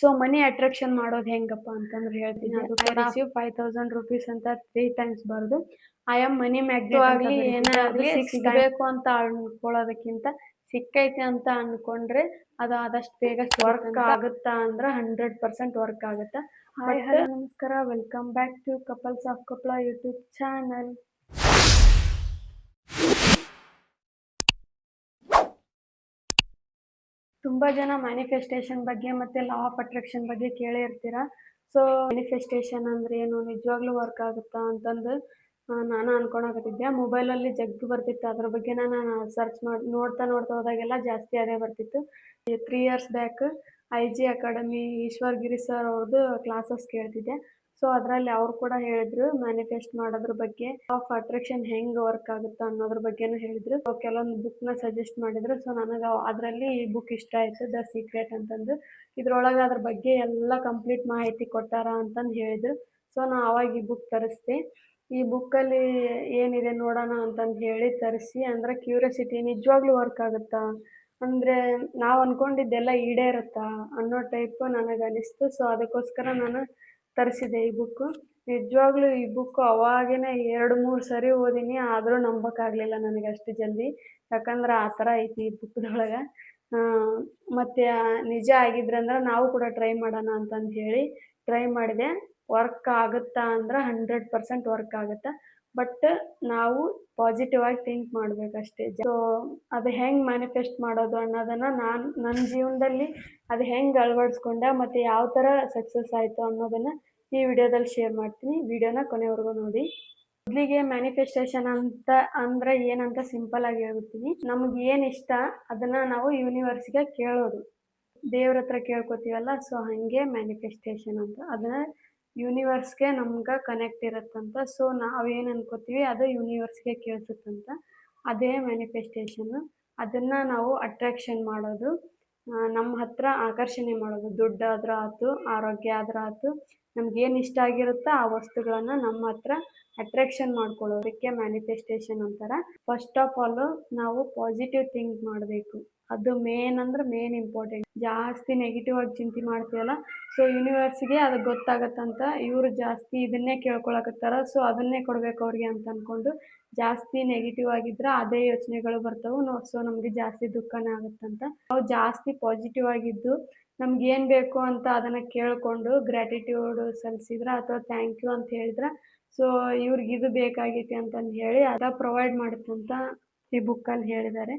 So ಮನಿ attraction ಮಾಡೋದು ಹೆಂಗಪ್ಪ ಅಂತಂದ್ರೆ ಹೇಳ್ತೀನಿ. ಅದು ಐ ರಿಸೀವ್ 5000 rupees ಅಂತ 3 times ಬರೆದು ಐ ಆಮ್ ಮನಿ ಮ್ಯಾಗ್ನೆಟ್ ಆಗಲಿ ಏನೇ ಆಗಲಿ ಸಿಗಬೇಕು ಅಂತ ಅನ್ಕೊಳ್ಳೋದಕ್ಕಿಂತ ಸಿಕ್ಕೈತೆ ಅಂತ ಅನ್ಕೊಂಡ್ರೆ ಅದು ಆದಷ್ಟು ಬೇಗ ವರ್ಕ್ ಆಗುತ್ತಾ ಅಂದ್ರೆ 100% ವರ್ಕ್ ಆಗುತ್ತಾ. ಹಾಯ್ ಹಲೋ ನಮಸ್ಕಾರ, welcome back to couples of Koppal YouTube channel. ತುಂಬ ಜನ ಮ್ಯಾನಿಫೆಸ್ಟೇಷನ್ ಬಗ್ಗೆ ಮತ್ತು ಲಾ ಆಫ್ ಅಟ್ರಾಕ್ಷನ್ ಬಗ್ಗೆ ಕೇಳೇ ಇರ್ತೀರಾ. ಸೊ ಮ್ಯಾನಿಫೆಸ್ಟೇಷನ್ ಅಂದರೆ ಏನು, ನಿಜವಾಗ್ಲೂ ವರ್ಕ್ ಆಗುತ್ತಾ ಅಂತಂದು ನಾನು ಅನ್ಕೊಳಕತ್ತಿದ್ದೆ. ಮೊಬೈಲಲ್ಲಿ ಜಗ್ಗು ಬರ್ತಿತ್ತು, ಅದ್ರ ಬಗ್ಗೆ ನಾನು ಸರ್ಚ್ ಮಾಡಿ ನೋಡ್ತಾ ಹೋದಾಗೆಲ್ಲ ಜಾಸ್ತಿ ಅದೇ ಬರ್ತಿತ್ತು. 3 years back IG academy Eshwar Giri sir ಅವ್ರದ್ದು ಕ್ಲಾಸಸ್ ಕೇಳ್ತಿದ್ದೆ. ಸೊ ಅದರಲ್ಲಿ ಅವ್ರು ಕೂಡ ಹೇಳಿದ್ರು ಮ್ಯಾನಿಫೆಸ್ಟ್ ಮಾಡೋದ್ರ ಬಗ್ಗೆ, ಆಫ್ ಅಟ್ರಾಕ್ಷನ್ ಹೆಂಗೆ ವರ್ಕ್ ಆಗುತ್ತಾ ಅನ್ನೋದ್ರ ಬಗ್ಗೆನೂ ಹೇಳಿದ್ರು. ಕೆಲವೊಂದು ಬುಕ್ನ ಸಜೆಸ್ಟ್ ಮಾಡಿದ್ರು. ಸೊ ನನಗೆ ಅದರಲ್ಲಿ ಈ ಬುಕ್ ಇಷ್ಟ ಆಯಿತು, ದ ಸೀಕ್ರೆಟ್ ಅಂತಂದು. ಇದ್ರೊಳಗೆ ಅದ್ರ ಬಗ್ಗೆ ಎಲ್ಲ ಕಂಪ್ಲೀಟ್ ಮಾಹಿತಿ ಕೊಟ್ಟಾರ ಅಂತಂದು ಹೇಳಿದ್ರು. ಸೊ ನಾ ಅವಾಗ ಈ ಬುಕ್ ತರಿಸ್ದೆ. ಈ ಬುಕ್ಕಲ್ಲಿ ಏನಿದೆ ನೋಡೋಣ ಅಂತಂದು ಹೇಳಿ ತರಿಸಿ, ಅಂದರೆ ಕ್ಯೂರಿಯಾಸಿಟಿ ನಿಜವಾಗ್ಲೂ ವರ್ಕ್ ಆಗುತ್ತಾ, ಅಂದರೆ ನಾವು ಅಂದ್ಕೊಂಡಿದ್ದೆಲ್ಲ ಈಡೇರುತ್ತಾ ಅನ್ನೋ ಟೈಪ್ ನನಗೆ ಅನಿಸ್ತು. ಸೊ ಅದಕ್ಕೋಸ್ಕರ ನಾನು ತರಿಸಿದೆ ಈ ಬುಕ್ಕು. ನಿಜವಾಗ್ಲೂ ಈ ಬುಕ್ಕು ಅವಾಗೇನೆ 2-3 ಸರಿ ಓದಿನಿ, ಆದರೂ ನಂಬೋಕ್ಕಾಗಲಿಲ್ಲ ನನಗೆ ಅಷ್ಟು ಜಲ್ದಿ. ಯಾಕಂದ್ರೆ ಆ ಥರ ಐತಿ ಈ ಬುಕ್ದೊಳಗೆ. ಮತ್ತು ನಿಜ ಆಗಿದ್ರಂದ್ರೆ ನಾವು ಕೂಡ ಟ್ರೈ ಮಾಡೋಣ ಅಂತಂದು ಹೇಳಿ ಟ್ರೈ ಮಾಡಿದೆ. ವರ್ಕ್ ಆಗುತ್ತಾ ಅಂದ್ರೆ 100% ವರ್ಕ್ ಆಗುತ್ತೆ. ಬಟ್ ನಾವು ಪಾಸಿಟಿವ್ ಆಗಿ ಥಿಂಕ್ ಮಾಡಬೇಕಷ್ಟೇ. ಸೊ ಅದು ಹೆಂಗೆ ಮ್ಯಾನಿಫೆಸ್ಟ್ ಮಾಡೋದು ಅನ್ನೋದನ್ನು ನಾನು ನನ್ನ ಜೀವನದಲ್ಲಿ ಅದು ಹೆಂಗೆ ಅಳವಡಿಸ್ಕೊಂಡೆ ಮತ್ತು ಯಾವ ಥರ ಸಕ್ಸಸ್ ಆಯಿತು ಅನ್ನೋದನ್ನು ಈ ವಿಡಿಯೋದಲ್ಲಿ ಶೇರ್ ಮಾಡ್ತೀನಿ. ವಿಡಿಯೋನ ಕೊನೆವರೆಗೂ ನೋಡಿ. ಮೊದಲಿಗೆ ಮ್ಯಾನಿಫೆಸ್ಟೇಷನ್ ಅಂತ ಅಂದರೆ ಏನಂತ ಸಿಂಪಲ್ ಆಗಿ ಹೇಳ್ಬಿಡ್ತೀನಿ. ನಮ್ಗೆ ಏನು ಇಷ್ಟ ಅದನ್ನು ನಾವು ಯೂನಿವರ್ಸ್ಗೆ ಕೇಳೋದು, ದೇವ್ರ ಹತ್ರ ಕೇಳ್ಕೊತೀವಲ್ಲ. ಸೊ ಹಾಗೆ ಮ್ಯಾನಿಫೆಸ್ಟೇಷನ್ ಅಂತ, ಅದನ್ನು ಯೂನಿವರ್ಸ್ಗೆ ನಮ್ಗೆ ಕನೆಕ್ಟ್ ಇರುತ್ತಂತ. ಸೊ ನಾವೇನು ಅನ್ಕೋತೀವಿ ಅದು ಯೂನಿವರ್ಸ್ಗೆ ಕೇಳಿಸುತ್ತಂತ. ಅದೇ ಮ್ಯಾನಿಫೆಸ್ಟೇಷನ್ನು. ಅದನ್ನು ನಾವು ಅಟ್ರಾಕ್ಷನ್ ಮಾಡೋದು, ನಮ್ಮ ಹತ್ರ ಆಕರ್ಷಣೆ ಮಾಡೋದು. ದುಡ್ಡು ಆದ್ರೆ ಆಯ್ತು, ಆರೋಗ್ಯ ಆದ್ರೆ ಆಯ್ತು, ನಮ್ಗೇನು ಇಷ್ಟ ಆಗಿರುತ್ತೋ ಆ ವಸ್ತುಗಳನ್ನು ನಮ್ಮ ಹತ್ರ ಅಟ್ರಾಕ್ಷನ್ ಮಾಡ್ಕೊಳ್ಳೋದಕ್ಕೆ ಮ್ಯಾನಿಫೆಸ್ಟೇಷನ್ ಅಂತಾರೆ. ಫಸ್ಟ್ ಆಫ್ ಆಲ್ ನಾವು ಪಾಸಿಟಿವ್ ಥಿಂಕ್ ಮಾಡಬೇಕು. ಅದು ಮೇನ್ ಅಂದ್ರೆ ಮೇನ್ ಇಂಪಾರ್ಟೆಂಟ್. ಜಾಸ್ತಿ ನೆಗೆಟಿವ್ ಆಗಿ ಚಿಂತೆ ಮಾಡ್ತೀವಲ್ಲ, ಸೊ ಯೂನಿವರ್ಸ್ಗೆ ಅದು ಗೊತ್ತಾಗತ್ತಂತ. ಇವರು ಜಾಸ್ತಿ ಇದನ್ನೇ ಕೇಳ್ಕೊಳಕತ್ತಾರ, ಸೊ ಅದನ್ನೇ ಕೊಡ್ಬೇಕು ಅವ್ರಿಗೆ ಅಂತ ಅಂದ್ಕೊಂಡು ಜಾಸ್ತಿ ನೆಗೆಟಿವ್ ಆಗಿದ್ರೆ ಅದೇ ಯೋಚನೆಗಳು ಬರ್ತವೆ. ಸೊ ನಮಗೆ ಜಾಸ್ತಿ ದುಃಖನೇ ಆಗುತ್ತಂತ. ನಾವು ಜಾಸ್ತಿ ಪಾಸಿಟಿವ್ ಆಗಿದ್ದು ನಮ್ಗೆ ಏನು ಬೇಕು ಅಂತ ಅದನ್ನು ಕೇಳಿಕೊಂಡು ಗ್ರ್ಯಾಟಿಟ್ಯೂಡ್ ಸಲ್ಲಿಸಿದ್ರೆ ಅಥವಾ ಥ್ಯಾಂಕ್ ಯು ಅಂತ ಹೇಳಿದ್ರೆ, ಸೊ ಇವ್ರಿಗೆ ಇದು ಬೇಕಾಗೈತಿ ಅಂತಂದು ಹೇಳಿ ಅದ ಪ್ರೊವೈಡ್ ಮಾಡುತ್ತಂತ ಈ ಬುಕ್ಕಲ್ಲಿ ಹೇಳಿದ್ದಾರೆ.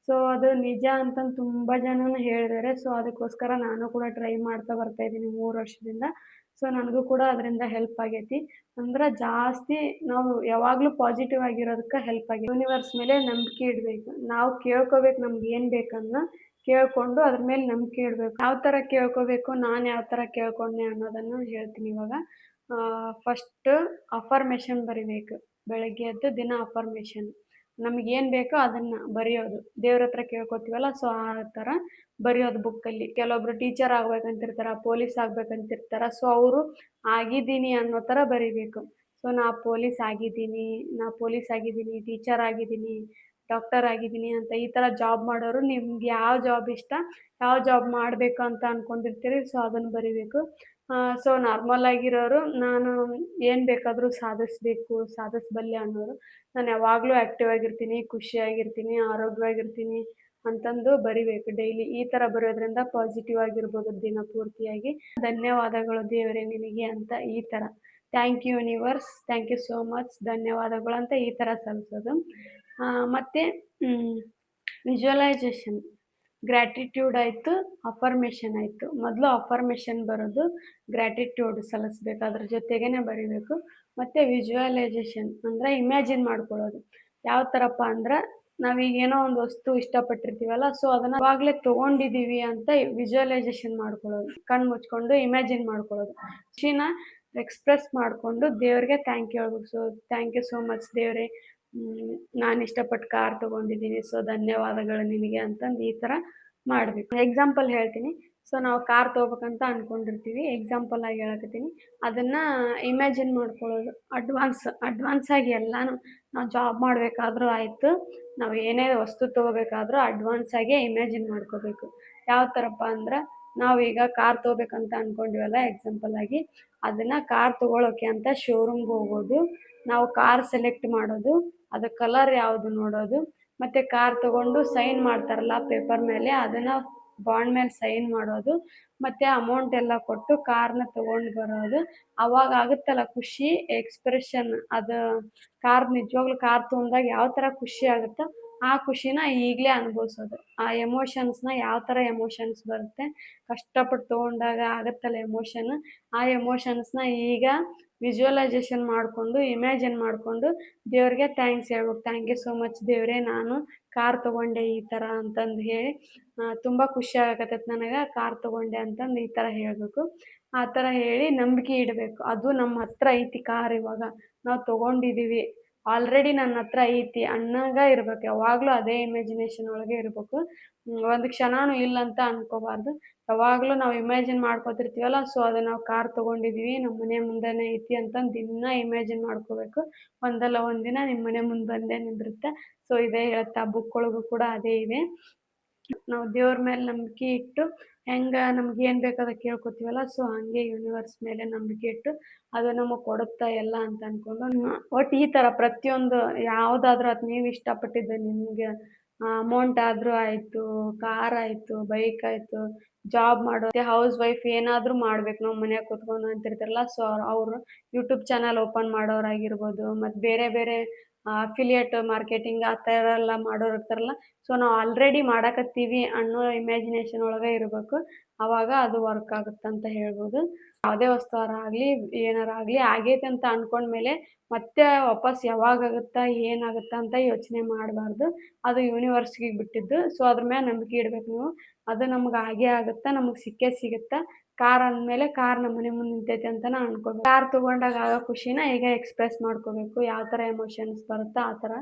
ಸೊ ಅದು ನಿಜ ಅಂತಂದು ತುಂಬ ಜನನೂ ಹೇಳಿದ್ದಾರೆ. ಸೊ ಅದಕ್ಕೋಸ್ಕರ ನಾನು ಕೂಡ ಟ್ರೈ ಮಾಡ್ತಾ ಬರ್ತಾಯಿದ್ದೀನಿ 3 ವರ್ಷದಿಂದ. ಸೊ ನನಗೂ ಕೂಡ ಅದರಿಂದ ಹೆಲ್ಪ್ ಆಗೈತಿ. ಅಂದ್ರೆ ಜಾಸ್ತಿ ನಾವು ಯಾವಾಗಲೂ ಪಾಸಿಟಿವ್ ಆಗಿರೋದಕ್ಕೆ ಹೆಲ್ಪ್ ಆಗಿದೆ. ಯೂನಿವರ್ಸ್ ಮೇಲೆ ನಂಬಿಕೆ ಇಡಬೇಕು. ನಾವು ಕೇಳ್ಕೋಬೇಕು ನಮ್ಗೆ ಏನು ಬೇಕನ್ನ ಕೇಳಿಕೊಂಡು ಅದ್ರ ಮೇಲೆ ನಂಬಿಕೆ ಇಡಬೇಕು. ಯಾವ ಥರ ಕೇಳ್ಕೋಬೇಕು, ನಾನು ಯಾವ ಥರ ಕೇಳ್ಕೊಂಡೆ ಅನ್ನೋದನ್ನು ಹೇಳ್ತೀನಿ ಇವಾಗ. ಫಸ್ಟ್ ಅಫರ್ಮೇಷನ್ ಬರಿಬೇಕು. ಬೆಳಗ್ಗೆ ಎದ್ದು ದಿನ ಅಫರ್ಮೇಷನ್ ನಮಗೇನು ಬೇಕೋ ಅದನ್ನು ಬರೆಯೋದು. ದೇವ್ರ ಹತ್ರ ಕೇಳ್ಕೊತೀವಲ್ಲ, ಸೊ ಆ ಥರ ಬರೆಯೋದು ಬುಕ್ಕಲ್ಲಿ. ಕೆಲವೊಬ್ರು ಟೀಚರ್ ಆಗ್ಬೇಕಂತಿರ್ತಾರೆ, ಪೊಲೀಸ್ ಆಗ್ಬೇಕಂತಿರ್ತಾರೆ. ಸೊ ಅವರು ಆಗಿದ್ದೀನಿ ಅನ್ನೋ ಥರ ಬರಿಬೇಕು. ಸೊ ನಾ ಪೊಲೀಸ್ ಆಗಿದ್ದೀನಿ, ಟೀಚರ್ ಆಗಿದ್ದೀನಿ, ಡಾಕ್ಟರ್ ಆಗಿದ್ದೀನಿ ಅಂತ ಈ ಥರ ಜಾಬ್ ಮಾಡೋರು, ನಿಮ್ಗೆ ಯಾವ ಜಾಬ್ ಇಷ್ಟ, ಯಾವ ಜಾಬ್ ಮಾಡಬೇಕು ಅಂತ ಅಂದ್ಕೊಂಡಿರ್ತೀರಿ, ಸೊ ಅದನ್ನು ಬರಿಬೇಕು. ಸೊ ನಾರ್ಮಲ್ ಆಗಿರೋರು ನಾನು ಏನು ಬೇಕಾದರೂ ಸಾಧಿಸಬಲ್ಲೆ ಅನ್ನೋರು, ನಾನು ಯಾವಾಗಲೂ ಆ್ಯಕ್ಟಿವ್ ಆಗಿರ್ತೀನಿ, ಖುಷಿಯಾಗಿರ್ತೀನಿ, ಆರೋಗ್ಯವಾಗಿರ್ತೀನಿ ಅಂತಂದು ಬರಿಬೇಕು ಡೈಲಿ. ಈ ಥರ ಬರೆಯೋದ್ರಿಂದ ಪಾಸಿಟಿವ್ ಆಗಿರ್ಬೋದು ದಿನ ಪೂರ್ತಿಯಾಗಿ. ಧನ್ಯವಾದಗಳು ದೇವರೇ ನಿನಗೆ ಅಂತ ಈ ಥರ, thank you universe, thank you so much, ಧನ್ಯವಾದಗಳು ಅಂತ ಈ ಥರ ಸಲ್ಲಿಸೋದು. ಮತ್ತು ವಿಜುವಲೈಸೇಷನ್, ಗ್ರ್ಯಾಟಿಟ್ಯೂಡ್ ಆಯಿತು, ಅಫರ್ಮೇಷನ್ ಆಯಿತು. ಮೊದಲು ಅಫರ್ಮೇಷನ್ ಬರೋದು, ಗ್ರ್ಯಾಟಿಟ್ಯೂಡ್ ಸಲ್ಲಿಸ್ಬೇಕು, ಅದ್ರ ಜೊತೆಗೇ ಬರೀಬೇಕು. ಮತ್ತು ವಿಜುವಲೈಸೇಷನ್ ಅಂದರೆ ಇಮ್ಯಾಜಿನ್ ಮಾಡ್ಕೊಳ್ಳೋದು. ಯಾವ ಥರಪ್ಪ ಅಂದ್ರೆ ನಾವೀಗ ಏನೋ ಒಂದು ವಸ್ತು ಇಷ್ಟಪಟ್ಟಿರ್ತೀವಲ್ಲ, ಸೊ ಅದನ್ನು ಅವಾಗಲೇ ತೊಗೊಂಡಿದ್ದೀವಿ ಅಂತ ವಿಜುವಲೈಸೇಷನ್ ಮಾಡ್ಕೊಳ್ಳೋದು. ಕಣ್ಣು ಮುಚ್ಕೊಂಡು ಇಮ್ಯಾಜಿನ್ ಮಾಡ್ಕೊಳ್ಳೋದು. ಖುಷಿನ ಎಕ್ಸ್ಪ್ರೆಸ್ ಮಾಡಿಕೊಂಡು ದೇವ್ರಿಗೆ ಥ್ಯಾಂಕ್ ಯು ಹೇಳ್ಬೇಕು. So thank you so much ದೇವರೇ, ನಾನು ಇಷ್ಟಪಟ್ಟು ಕಾರ್ ತೊಗೊಂಡಿದ್ದೀನಿ, ಸೊ ಧನ್ಯವಾದಗಳು ನಿನಗೆ ಅಂತಂದು ಈ ಥರ ಮಾಡಬೇಕು. ಎಕ್ಸಾಂಪಲ್ ಹೇಳ್ತೀನಿ. ಸೊ ನಾವು ಕಾರ್ ತೊಗೋಬೇಕಂತ ಅಂದ್ಕೊಂಡಿರ್ತೀವಿ, ಎಕ್ಸಾಂಪಲ್ ಆಗಿ ಹೇಳಕತ್ತೀನಿ. ಅದನ್ನು ಇಮ್ಯಾಜಿನ್ ಮಾಡ್ಕೊಳ್ಳೋದು. ಅಡ್ವಾನ್ಸ್ ಆಗಿ ಎಲ್ಲನೂ ನಾವು ಜಾಬ್ ಮಾಡಬೇಕಾದ್ರೂ ಆಯಿತು, ನಾವು ಏನೇ ವಸ್ತು ತೊಗೋಬೇಕಾದ್ರೂ ಅಡ್ವಾನ್ಸ್ ಆಗಿ ಇಮ್ಯಾಜಿನ್ ಮಾಡ್ಕೋಬೇಕು. ಯಾವ ಥರಪ್ಪ ಅಂದ್ರೆ ನಾವೀಗ ಕಾರ್ ತೊಗೋಬೇಕಂತ ಅಂದ್ಕೊಂಡಿವಲ್ಲ ಎಕ್ಸಾಂಪಲ್ ಆಗಿ, ಅದನ್ನು ಕಾರ್ ತೊಗೊಳೋಕ್ಕೆ ಅಂತ ಶೋರೂಮ್ಗೆ ಹೋಗೋದು, ನಾವು ಕಾರ್ ಸೆಲೆಕ್ಟ್ ಮಾಡೋದು, ಅದು ಕಲರ್ ಯಾವುದು ನೋಡೋದು, ಮತ್ತು ಕಾರ್ ತೊಗೊಂಡು ಸೈನ್ ಮಾಡ್ತಾರಲ್ಲ ಪೇಪರ್ ಮೇಲೆ, ಅದನ್ನು ಬಾಂಡ್ ಮೇಲೆ ಸೈನ್ ಮಾಡೋದು, ಮತ್ತು ಅಮೌಂಟ್ ಎಲ್ಲ ಕೊಟ್ಟು ಕಾರ್ನ ತೊಗೊಂಡು ಬರೋದು. ಅವಾಗ ಆಗುತ್ತಲ್ಲ ಖುಷಿ, ಎಕ್ಸ್ಪ್ರೆಷನ್, ಅದು ನಿಜವಾಗ್ಲೂ ಕಾರ್ ತೊಗೊಂಡಾಗ ಯಾವ ಥರ ಖುಷಿ ಆಗುತ್ತೋ ಆ ಖುಷಿನ ಈಗಲೇ ಅನುಭವಿಸೋದು. ಆ ಎಮೋಷನ್ಸ್ನ ಯಾವ ಥರ ಎಮೋಷನ್ಸ್ ಬರುತ್ತೆ, ಕಷ್ಟಪಟ್ಟು ತೊಗೊಂಡಾಗ ಆಗುತ್ತಲ್ಲ ಎಮೋಷನ್, ಆ ಎಮೋಷನ್ಸ್ನ ಈಗ ವಿಜುವಲೈಜೇಷನ್ ಮಾಡಿಕೊಂಡು, ಇಮ್ಯಾಜಿನ್ ಮಾಡಿಕೊಂಡು ದೇವ್ರಿಗೆ ಥ್ಯಾಂಕ್ಸ್ ಹೇಳ್ಬೇಕು. ಥ್ಯಾಂಕ್ ಯು ಸೋ ಮಚ್ ದೇವರೇ, ನಾನು ಕಾರ್ ತೊಗೊಂಡೆ ಈ ಥರ ಅಂತಂದು ಹೇಳಿ ತುಂಬ ಖುಷಿ ಆಗಕತ್ತೈತೆ ನನಗೆ ಕಾರ್ ತೊಗೊಂಡೆ ಅಂತಂದು ಈ ಥರ ಹೇಳಬೇಕು. ಆ ಥರ ಹೇಳಿ ನಂಬಿಕೆ ಇಡಬೇಕು. ಅದು ನಮ್ಮ ಹತ್ರ ಐತಿ ಕಾರ್, ಇವಾಗ ನಾವು ತೊಗೊಂಡಿದ್ದೀವಿ, ಆಲ್ರೆಡಿ ನನ್ನ ಹತ್ರ ಐತಿ ಅನ್ನಂಗ ಇರ್ಬೇಕು. ಯಾವಾಗಲೂ ಅದೇ ಇಮ್ಯಾಜಿನೇಷನ್ ಒಳಗೆ ಇರಬೇಕು. ಒಂದು ಕ್ಷಣನೂ ಇಲ್ಲ ಅಂತ ಅನ್ಕೋಬಾರ್ದು. ಯಾವಾಗಲೂ ನಾವು ಇಮ್ಯಾಜಿನ್ ಮಾಡ್ಕೊತಿರ್ತೀವಲ್ಲ, ಸೊ ಅದು ನಾವು ಕಾರ್ ತೊಗೊಂಡಿದ್ದೀವಿ, ನಮ್ಮ ಮನೆ ಮುಂದೆನೇ ಐತಿ ಅಂತಂದು ದಿನ ಇಮ್ಯಾಜಿನ್ ಮಾಡ್ಕೋಬೇಕು. ಒಂದಲ್ಲ ಒಂದಿನ ನಿಮ್ಮ ಮನೆ ಮುಂದೆ ಬಂದೇ ನಿಂದಿರುತ್ತೆ. ಸೊ ಇದೇ ಹೇಳ್ತಾ ಬುಕ್ ಒಳಗೂ ಕೂಡ ಅದೇ ಇದೆ. ನಾವು ದೇವ್ರ ಮೇಲೆ ನಂಬಿಕೆ ಇಟ್ಟು ಹೆಂಗೆ ನಮ್ಗೆ ಏನು ಬೇಕು ಅದಕ್ಕೆ ಕೇಳ್ಕೊತೀವಲ್ಲ, ಸೊ ಹಾಗೆ ಯೂನಿವರ್ಸ್ ಮೇಲೆ ನಂಬಿಕೆ ಇಟ್ಟು ಅದು ನಮಗೆ ಕೊಡುತ್ತಾ ಎಲ್ಲ ಅಂತ ಅಂದ್ಕೊಂಡು ಒಟ್ಟು ಈ ಥರ ಪ್ರತಿಯೊಂದು ಯಾವುದಾದ್ರೂ ಅದು ನೀವು ಇಷ್ಟಪಟ್ಟಿದ್ದು ನಿಮಗೆ ಅಮೌಂಟ್ ಆದರೂ ಆಯಿತು, ಕಾರ್ ಆಯಿತು, ಬೈಕ್ ಆಯಿತು, ಜಾಬ್ ಮಾಡೋದು, ಹೌಸ್ ವೈಫ್ ಏನಾದರೂ ಮಾಡ್ಬೇಕು ನಾವು ಮನ್ಯಾಗ ಕೂತ್ಕೊಂಡು ಅಂತಿರ್ತಾರಲ್ಲ, ಸೊ ಅವರು ಯೂಟ್ಯೂಬ್ ಚಾನಲ್ ಓಪನ್ ಮಾಡೋರಾಗಿರ್ಬೋದು, ಮತ್ತು ಬೇರೆ ಬೇರೆ ಅಫಿಲಿಯೇಟ್ ಮಾರ್ಕೆಟಿಂಗ್ ಆ ಥರ ಎಲ್ಲ ಮಾಡೋರು ಇರ್ತಾರಲ್ಲ, ಸೊ ನಾವು ಆಲ್ರೆಡಿ ಮಾಡಕತ್ತೀವಿ ಅನ್ನೋ ಇಮ್ಯಾಜಿನೇಷನ್ ಒಳಗೆ ಇರಬೇಕು. ಆವಾಗ ಅದು ವರ್ಕ್ ಆಗುತ್ತೆ ಅಂತ ಹೇಳ್ಬೋದು. ಯಾವುದೇ ವಸ್ತುವಾರ ಆಗಲಿ ಏನಾರ ಆಗಲಿ ಆಗೈತೆ ಅಂತ ಅಂದ್ಕೊಂಡ್ಮೇಲೆ ಮತ್ತೆ ವಾಪಸ್ ಯಾವಾಗ ಆಗುತ್ತಾ ಏನಾಗುತ್ತಾ ಅಂತ ಯೋಚನೆ ಮಾಡಬಾರ್ದು. ಅದು ಯೂನಿವರ್ಸ್ಗೆ ಬಿಟ್ಟಿದ್ದು. ಸೊ ಅದ್ರ ಮೇಲೆ ನಂಬಿಕೆ ಇಡ್ಬೇಕು ನೀವು. ಅದು ನಮ್ಗೆ ಆಗೇ ಆಗುತ್ತಾ, ನಮಗೆ ಸಿಕ್ಕೇ ಸಿಗುತ್ತಾ. ಕಾರ್ ಅಂದಮೇಲೆ ಕಾರ್ ನಮ್ಮ ಮನೆ ಮುಂದೆ ನಿಂತೈತೆ ಅಂತಲೇ ಅನ್ಕೋಬೇಕು. ಕಾರ್ ತೊಗೊಂಡಾಗ ಆಗೋ ಖುಷಿನ ಈಗ ಎಕ್ಸ್ಪ್ರೆಸ್ ಮಾಡ್ಕೋಬೇಕು. ಯಾವ ಥರ ಎಮೋಷನ್ಸ್ ಬರುತ್ತೋ ಆ ಥರ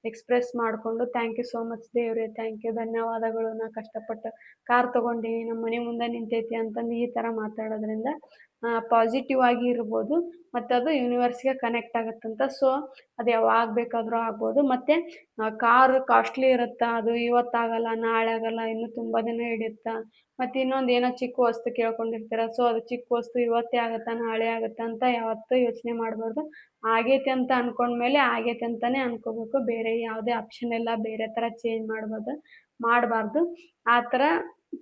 ಎಕ್ಸ್ಪ್ರೆಸ್ ಮಾಡಿಕೊಂಡು ಥ್ಯಾಂಕ್ ಯು ಸೋ ಮಚ್ ದೇವ್ರೆ, ಥ್ಯಾಂಕ್ ಯು, ಧನ್ಯವಾದಗಳು, ನಾ ಕಷ್ಟಪಟ್ಟು ಕಾರ್ ತೊಗೊಂಡೀನಿ, ನಮ್ಮ ಮನೆ ಮುಂದೆ ನಿಂತೈತಿ ಅಂತಂದು ಈ ಥರ ಮಾತಾಡೋದ್ರಿಂದ ಪಾಸಿಟಿವ್ ಆಗಿ ಇರ್ಬೋದು, ಮತ್ತು ಅದು ಯೂನಿವರ್ಸ್ಗೆ ಕನೆಕ್ಟ್ ಆಗುತ್ತಂತ. ಸೊ ಅದು ಯಾವಾಗ ಬೇಕಾದರೂ ಆಗ್ಬೋದು. ಮತ್ತು ಕಾರು ಕಾಸ್ಟ್ಲಿ ಇರುತ್ತೆ, ಅದು ಇವತ್ತಾಗಲ್ಲ, ನಾಳೆ ಆಗಲ್ಲ, ಇನ್ನೂ ತುಂಬ ದಿನ ಹಿಡಿಯುತ್ತೆ. ಮತ್ತು ಇನ್ನೊಂದು ಏನೋ ಚಿಕ್ಕ ವಸ್ತು ಕೇಳ್ಕೊಂಡಿರ್ತೀರ, ಸೊ ಅದು ಚಿಕ್ಕ ವಸ್ತು ಇವತ್ತೇ ಆಗುತ್ತಾ ನಾಳೆ ಆಗುತ್ತಾ ಅಂತ ಯಾವತ್ತೂ ಯೋಚನೆ ಮಾಡಬಾರ್ದು. ಆಗೈತೆ ಅಂತ ಅಂದ್ಕೊಂಡ್ಮೇಲೆ ಆಗೈತೆ ಅಂತಲೇ ಅಂದ್ಕೋಬೇಕು. ಬೇರೆ ಯಾವುದೇ ಆಪ್ಷನ್ ಇಲ್ಲ, ಬೇರೆ ಥರ ಚೇಂಜ್ ಮಾಡಬಾರ್ದು. ಆ ಥರ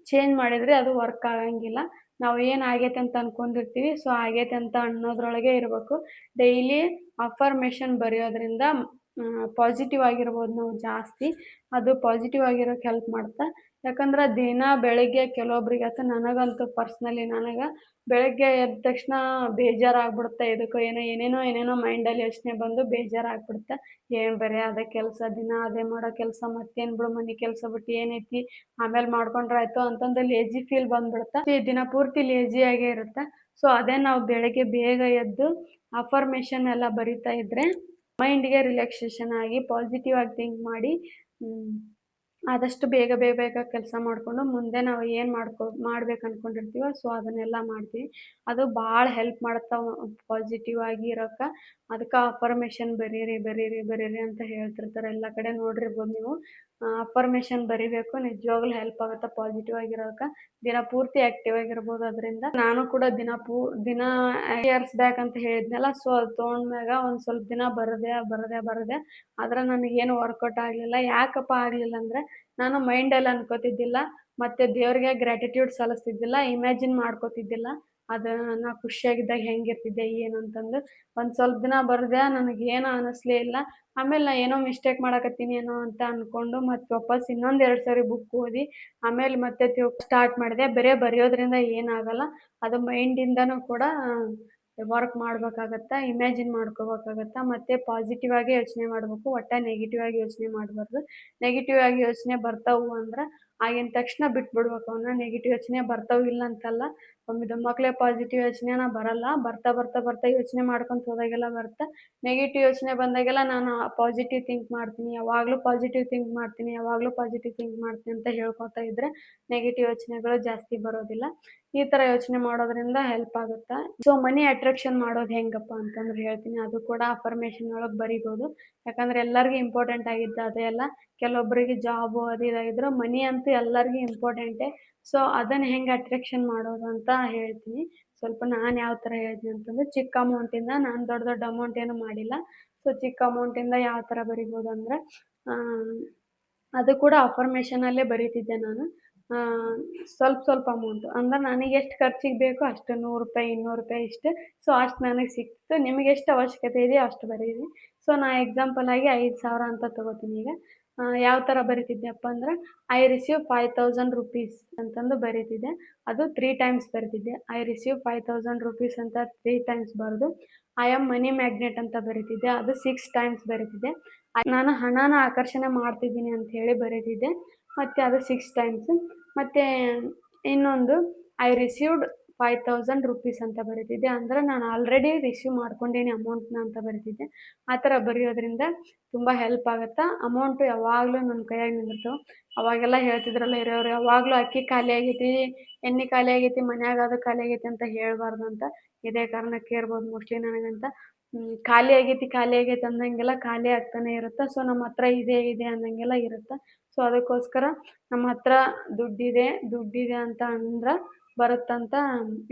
ಚೇಂಜ್ ಮಾಡಿದರೆ ಅದು ವರ್ಕ್ ಆಗಂಗಿಲ್ಲ. ನಾವು ಏನು ಆಗೈತೆ ಅಂತ ಅಂದ್ಕೊಂಡಿರ್ತೀವಿ, ಸೊ ಆಗೈತೆ ಅಂತ ಅನ್ನೋದ್ರೊಳಗೆ ಇರಬೇಕು. ಡೈಲಿ ಅಫರ್ಮೇಷನ್ ಬರೆಯೋದ್ರಿಂದ ಪಾಸಿಟಿವ್ ಆಗಿರ್ಬೋದು ನಾವು ಜಾಸ್ತಿ. ಅದು ಪಾಸಿಟಿವ್ ಆಗಿರೋಕ್ಕೆ ಹೆಲ್ಪ್ ಮಾಡುತ್ತೆ. ಯಾಕಂದ್ರೆ ದಿನ ಬೆಳಗ್ಗೆ ಕೆಲವೊಬ್ರಿಗೆ ಅಥವಾ ನನಗಂತೂ ಪರ್ಸ್ನಲಿ ನನಗೆ ಬೆಳಗ್ಗೆ ಎದ್ದ ತಕ್ಷಣ ಬೇಜಾರಾಗ್ಬಿಡುತ್ತೆ. ಇದಕ್ಕೋ ಏನೇನೋ ಮೈಂಡಲ್ಲಿ ಯೋಚನೆ ಬಂದು ಬೇಜಾರಾಗ್ಬಿಡುತ್ತೆ. ಏನು ಬರೀ ಅದೇ ಕೆಲಸ, ದಿನ ಅದೇ ಮಾಡೋ ಕೆಲಸ, ಮತ್ತೇನು ಬಿಡು ಮನೆ ಕೆಲಸ ಬಿಟ್ಟು ಏನೈತಿ, ಆಮೇಲೆ ಮಾಡ್ಕೊಂಡ್ರೆ ಆಯಿತು ಅಂತಂದು ಲೇಜಿ ಫೀಲ್ ಬಂದ್ಬಿಡುತ್ತೆ. ಈ ದಿನ ಪೂರ್ತಿ ಲೇಜಿಯಾಗೇ ಇರುತ್ತೆ. ಸೊ ಅದೇ ನಾವು ಬೆಳಗ್ಗೆ ಬೇಗ ಎದ್ದು ಅಫರ್ಮೇಷನ್ ಎಲ್ಲ ಬರಿತಾ ಇದ್ದರೆ ಮೈಂಡಿಗೆ ರಿಲ್ಯಾಕ್ಸೇಷನ್ ಆಗಿ ಪಾಸಿಟಿವ್ ಆಗಿ ಥಿಂಕ್ ಮಾಡಿ ಆದಷ್ಟು ಬೇಗ ಕೆಲಸ ಮಾಡಿಕೊಂಡು ಮುಂದೆ ನಾವು ಏನು ಮಾಡ್ಬೇಕು ಅಂದ್ಕೊಂಡಿರ್ತೀವೋ ಸೊ ಅದನ್ನೆಲ್ಲ ಮಾಡ್ತೀವಿ. ಅದು ಭಾಳ ಹೆಲ್ಪ್ ಮಾಡುತ್ತೆ ಪಾಸಿಟಿವ್ ಆಗಿ ಇರೋಕ್ಕೆ. ಅದಕ್ಕೆ ಅಫರ್ಮೇಷನ್ ಬರೀರಿ ಅಂತ ಹೇಳ್ತಿರ್ತಾರೆ. ಎಲ್ಲ ಕಡೆ ನೋಡಿರ್ಬೋದು ನೀವು. ಅಫರ್ಮೇಷನ್ ಬರಿಬೇಕು, ನಿಜವಾಗ್ಲೂ ಹೆಲ್ಪ್ ಆಗುತ್ತೆ ಪಾಸಿಟಿವ್ ಆಗಿರೋಕ್ಕೆ. ದಿನ ಪೂರ್ತಿ ಆ್ಯಕ್ಟಿವ್ ಆಗಿರ್ಬೋದು ಅದರಿಂದ. ನಾನು ಕೂಡ ದಿನ ಇಯರ್ಸ್ ಬ್ಯಾಕ್ ಅಂತ ಹೇಳಿದ್ನಲ್ಲ, ಸೊ ಅದು ತೊಗೊಂಡ್ಮ್ಯಾಗ ಒಂದು ಸ್ವಲ್ಪ ದಿನ ಬರದೆ ಆದ್ರೆ ನನಗೇನು ವರ್ಕೌಟ್ ಆಗಲಿಲ್ಲ. ಯಾಕಪ್ಪ ಆಗಲಿಲ್ಲ ಅಂದರೆ ನಾನು ಮೈಂಡಲ್ಲಿ ಅನ್ಕೋತಿದ್ದಿಲ್ಲ, ಮತ್ತು ದೇವ್ರಿಗೆ ಗ್ರ್ಯಾಟಿಟ್ಯೂಡ್ ಸಲ್ಲಿಸ್ತಿದ್ದಿಲ್ಲ, ಇಮ್ಯಾಜಿನ್ ಮಾಡ್ಕೋತಿದ್ದಿಲ್ಲ ಅದು ನಾ ಖುಷಿಯಾಗಿದ್ದಾಗ ಹೆಂಗಿರ್ತಿದ್ದೆ ಏನು ಅಂತಂದು. ಒಂದು ಸ್ವಲ್ಪ ದಿನ ಬರೆದೆ, ನನಗೇನು ಅನ್ನಿಸ್ಲೇ ಇಲ್ಲ. ಆಮೇಲೆ ನಾ ಏನೋ ಮಿಸ್ಟೇಕ್ ಮಾಡಕತ್ತೀನಿ ಏನೋ ಅಂತ ಅಂದ್ಕೊಂಡು ಮತ್ತು ವಾಪಸ್ ಇನ್ನೊಂದು 2 ಸಾರಿ ಬುಕ್ ಓದಿ ಆಮೇಲೆ ಮತ್ತೆ ಸ್ಟಾರ್ಟ್ ಮಾಡಿದೆ. ಬರೀ ಬರೆಯೋದ್ರಿಂದ ಏನಾಗಲ್ಲ, ಅದು ಮೈಂಡಿಂದನೂ ಕೂಡ ವರ್ಕ್ ಮಾಡಬೇಕಾಗತ್ತೆ, ಇಮ್ಯಾಜಿನ್ ಮಾಡ್ಕೋಬೇಕಾಗತ್ತೆ, ಮತ್ತು ಪಾಸಿಟಿವ್ ಆಗಿ ಯೋಚನೆ ಮಾಡಬೇಕು. ಒಟ್ಟು ನೆಗೆಟಿವ್ ಆಗಿ ಯೋಚನೆ ಮಾಡಬಾರ್ದು. ನೆಗೆಟಿವ್ ಆಗಿ ಯೋಚನೆ ಬರ್ತಾವು ಅಂದ್ರೆ ಆಗಿನ ತಕ್ಷಣ ಬಿಟ್ಬಿಡ್ಬೇಕು ಅವನ್ನ. ನೆಗೆಟಿವ್ ಯೋಚನೆ ಬರ್ತಾವು ಇಲ್ಲ ಅಂತಲ್ಲ, ಒಮ್ಮೆಕ್ಲೆ ಪಾಸಿಟಿವ್ ಯೋಚನೆನ ಬರಲ್ಲ. ಬರ್ತಾ ಯೋಚನೆ ಮಾಡ್ಕೊಂತ ಹೋದಾಗೆಲ್ಲ ಬರುತ್ತೆ. ನೆಗೆಟಿವ್ ಯೋಚನೆ ಬಂದಾಗೆಲ್ಲ ನಾನು ಪಾಸಿಟಿವ್ ಥಿಂಕ್ ಮಾಡ್ತೀನಿ, ಯಾವಾಗಲೂ ಪಾಸಿಟಿವ್ ಥಿಂಕ್ ಮಾಡ್ತೀನಿ ಅಂತ ಹೇಳ್ಕೊತಾ ಇದ್ದರೆ ನೆಗೆಟಿವ್ ಯೋಚನೆಗಳು ಜಾಸ್ತಿ ಬರೋದಿಲ್ಲ. ಈ ಥರ ಯೋಚನೆ ಮಾಡೋದ್ರಿಂದ ಹೆಲ್ಪ್ ಆಗುತ್ತೆ. ಸೊ ಮನಿ ಅಟ್ರಾಕ್ಷನ್ ಮಾಡೋದು ಹೆಂಗಪ್ಪ ಅಂತಂದ್ರೆ ಹೇಳ್ತೀನಿ. ಅದು ಕೂಡ ಅಫರ್ಮೇಷನ್ ಒಳಗೆ ಬರಿಬೋದು. ಯಾಕಂದರೆ ಎಲ್ಲರಿಗೂ ಇಂಪಾರ್ಟೆಂಟ್ ಆಗಿದ್ದು ಅದೇ ಅಲ್ಲ. ಕೆಲವೊಬ್ಬರಿಗೆ ಜಾಬು ಅದು ಇದಾಗಿದ್ರೆ ಮನಿ ಅಂತೂ ಎಲ್ಲರಿಗೂ ಇಂಪಾರ್ಟೆಂಟೇ. ಸೊ ಅದನ್ನು ಹೆಂಗೆ ಅಟ್ರಾಕ್ಷನ್ ಮಾಡೋದು ಅಂತ ಹೇಳ್ತೀನಿ. ಸ್ವಲ್ಪ ನಾನು ಯಾವ ಥರ ಹೇಳ್ತೀನಿ ಅಂತಂದ್ರೆ, ಚಿಕ್ಕ ಅಮೌಂಟಿಂದ ನಾನು ದೊಡ್ಡ ದೊಡ್ಡ ಅಮೌಂಟ್ ಏನು ಮಾಡಿಲ್ಲ. ಸೊ ಚಿಕ್ಕ ಅಮೌಂಟಿಂದ ಯಾವ ಥರ ಬರಿಬೋದು ಅಂದರೆ, ಅದು ಕೂಡ ಅಫರ್ಮೇಷನಲ್ಲೇ ಬರೀತಿದ್ದೆ ನಾನು. ಆ, ಸ್ವಲ್ಪ ಅಮೌಂಟು ಅಂದ್ರೆ ನನಗೆ ಎಷ್ಟು ಖರ್ಚಿಗೆ ಬೇಕೋ ಅಷ್ಟು ₹100, ₹200 ಇಷ್ಟು. ಸೊ ಅಷ್ಟು ನನಗೆ ಸಿಕ್ತು. ನಿಮಗೆ ಎಷ್ಟು ಅವಶ್ಯಕತೆ ಇದೆಯೋ ಅಷ್ಟು ಬರೀರಿ. ಸೊ ನಾ ಎಕ್ಸಾಂಪಲ್ ಆಗಿ 5,000 ಅಂತ ತಗೋತೀನಿ ಈಗ. ಯಾವ ಥರ ಬರೀತಿದ್ದೆಯಪ್ಪ ಅಂದ್ರೆ, ಐ ರಿಸೀವ್ ₹5,000 ಅಂತಂದು ಬರೀತಿದ್ದೆ. ಅದು 3 ಟೈಮ್ಸ್ ಬರೀತಿದ್ದೆ. ಐ ರಿಸೀವ್ ₹5,000 ಅಂತ 3 ಟೈಮ್ಸ್ ಬರೆದು, ಐ ಆಮ್ ಮನಿ ಮ್ಯಾಗ್ನೆಟ್ ಅಂತ ಬರೀತಿದ್ದೆ. ಅದು 6 ಟೈಮ್ಸ್ ಬರೀತಿದ್ದೆ. ನಾನು ಹಣನ ಆಕರ್ಷಣೆ ಮಾಡ್ತಿದ್ದೀನಿ ಅಂತ ಹೇಳಿ ಬರೀತಿದ್ದೆ. ಮತ್ತು ಅದು 6 ಟೈಮ್ಸ್. ಮತ್ತು ಇನ್ನೊಂದು ಐ ರಿಸೀವ್ಡ್ ₹5,000 ಅಂತ ಬರೀತಿದ್ದೆ. ಅಂದರೆ ನಾನು ಆಲ್ರೆಡಿ ರಿಸೀವ್ ಮಾಡ್ಕೊಂಡೀನಿ ಅಮೌಂಟ್ನ ಅಂತ ಬರೀತಿದ್ದೆ. ಆ ಥರ ಬರೆಯೋದ್ರಿಂದ ತುಂಬ ಹೆಲ್ಪ್ ಆಗುತ್ತೆ. ಅಮೌಂಟು ಯಾವಾಗಲೂ ನನ್ನ ಕೈಯಾಗ ನಿಂದಿರ್ತಾವೆ. ಅವಾಗೆಲ್ಲ ಹೇಳ್ತಿದ್ರಲ್ಲ ಹಿರಿಯರು, ಯಾವಾಗಲೂ ಅಕ್ಕಿ ಖಾಲಿ ಆಗೈತಿ, ಎಣ್ಣೆ ಖಾಲಿ ಆಗೈತಿ, ಮನ್ಯಾಗ ಅದು ಖಾಲಿ ಆಗೈತಿ ಅಂತ ಹೇಳ್ಬಾರ್ದು ಅಂತ. ಇದೇ ಕಾರಣಕ್ಕೆ ಇರ್ಬೋದು ಮೋಸ್ಟ್ಲಿ ನನಗಂತ. ಖಾಲಿ ಆಗೈತಿ ಅಂದಂಗೆಲ್ಲ ಖಾಲಿ ಆಗ್ತಾನೆ ಇರುತ್ತೆ. ಸೊ ನಮ್ಮ ಹತ್ರ ಇದೆ ಅಂದಂಗೆಲ್ಲ ಇರುತ್ತೆ. ಸೊ ಅದಕ್ಕೋಸ್ಕರ ನಮ್ಮ ಹತ್ರ ದುಡ್ಡಿದೆ ಅಂತ ಅಂದ್ರೆ ಬರುತ್ತಂತ